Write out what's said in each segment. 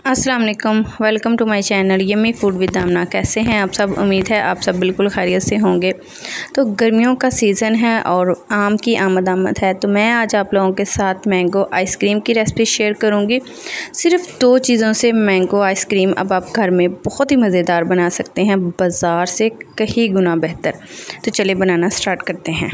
अस्सलाम वालेकुम, welcome to my channel yummy food with Aamna. कैसे हैं आप सब? उम्मीद है आप सब बिल्कुल खैरियत से होंगे। तो गर्मियों का सीज़न है और आम की आमद है, तो मैं आज आप लोगों के साथ मैंगो आइसक्रीम की रेसिपी शेयर करूंगी। सिर्फ 2 चीज़ों से मैंगो आइसक्रीम अब आप घर में बहुत ही मज़ेदार बना सकते हैं, बाज़ार से कहीं गुना बेहतर। तो चलिए बनाना स्टार्ट करते हैं।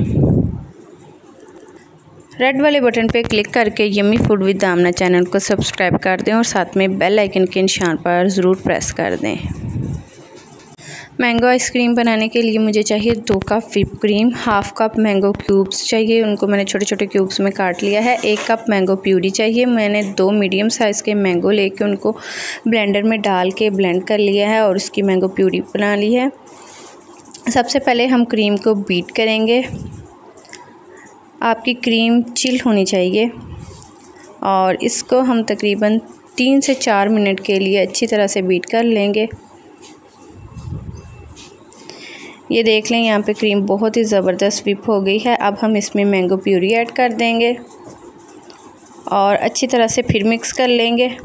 रेड वाले बटन पे क्लिक करके yummy food with Amna channel को सब्सक्राइब कर दें और साथ में बेल आइकन के निशान पर ज़रूर प्रेस कर दें। मैंगो आइसक्रीम बनाने के लिए मुझे चाहिए 2 cup whip cream, half cup mango cubes चाहिए, उनको मैंने छोटे छोटे क्यूब्स में काट लिया है। 1 कप मैंगो प्यूरी चाहिए। मैंने 2 मीडियम साइज़ के मैंगो लेके उनको ब्लेंडर में डाल के ब्लेंड कर लिया है और उसकी मैंगो प्यूरी बना ली है। सबसे पहले हम क्रीम को बीट करेंगे। आपकी क्रीम चिल होनी चाहिए और इसको हम तकरीबन 3 से 4 मिनट के लिए अच्छी तरह से बीट कर लेंगे। ये देख लें, यहाँ पे क्रीम बहुत ही ज़बरदस्त व्हिप हो गई है। अब हम इसमें मैंगो प्यूरी ऐड कर देंगे और अच्छी तरह से फिर मिक्स कर लेंगे।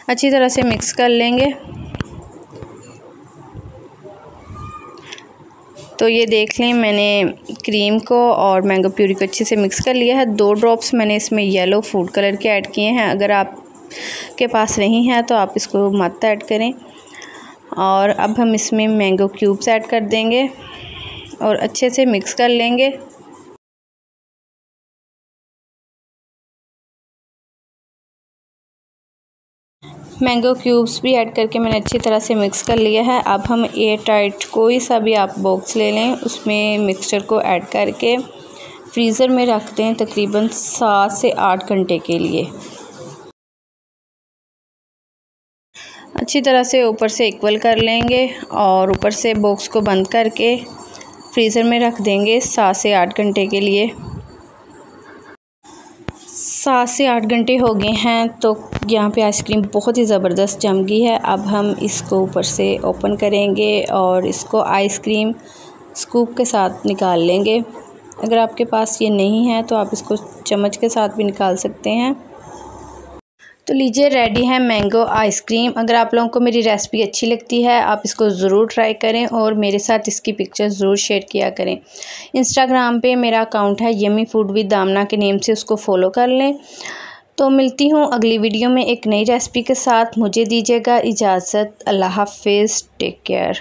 अच्छी तरह से मिक्स कर लेंगे। तो ये देख लें, मैंने क्रीम को और मैंगो प्यूरी को अच्छे से मिक्स कर लिया है। 2 ड्रॉप्स मैंने इसमें येलो फूड कलर के ऐड किए हैं। अगर आप के पास नहीं है तो आप इसको मत ऐड करें। और अब हम इसमें मैंगो क्यूब्स ऐड कर देंगे और अच्छे से मिक्स कर लेंगे। मैंगो क्यूब्स भी ऐड करके मैंने अच्छी तरह से मिक्स कर लिया है। अब हम एयर टाइट कोई सा भी आप बॉक्स ले लें, उसमें मिक्सचर को ऐड करके फ्रीज़र में रख दें तकरीबन 7 से 8 घंटे के लिए। अच्छी तरह से ऊपर से इक्वल कर लेंगे और ऊपर से बॉक्स को बंद करके फ्रीज़र में रख देंगे 7 से 8 घंटे के लिए। 7 से 8 घंटे हो गए हैं तो यहाँ पे आइसक्रीम बहुत ही ज़बरदस्त जम गई है। अब हम इसको ऊपर से ओपन करेंगे और इसको आइसक्रीम स्कूप के साथ निकाल लेंगे। अगर आपके पास ये नहीं है तो आप इसको चम्मच के साथ भी निकाल सकते हैं। तो लीजिए, रेडी है मैंगो आइसक्रीम। अगर आप लोगों को मेरी रेसिपी अच्छी लगती है आप इसको ज़रूर ट्राई करें और मेरे साथ इसकी पिक्चर ज़रूर शेयर किया करें। इंस्टाग्राम पे मेरा अकाउंट है यम्मी फूड विद आमना के नेम से, उसको फॉलो कर लें। तो मिलती हूँ अगली वीडियो में एक नई रेसिपी के साथ। मुझे दीजिएगा इजाज़त। अल्लाह हाफ़िज़, टेक केयर।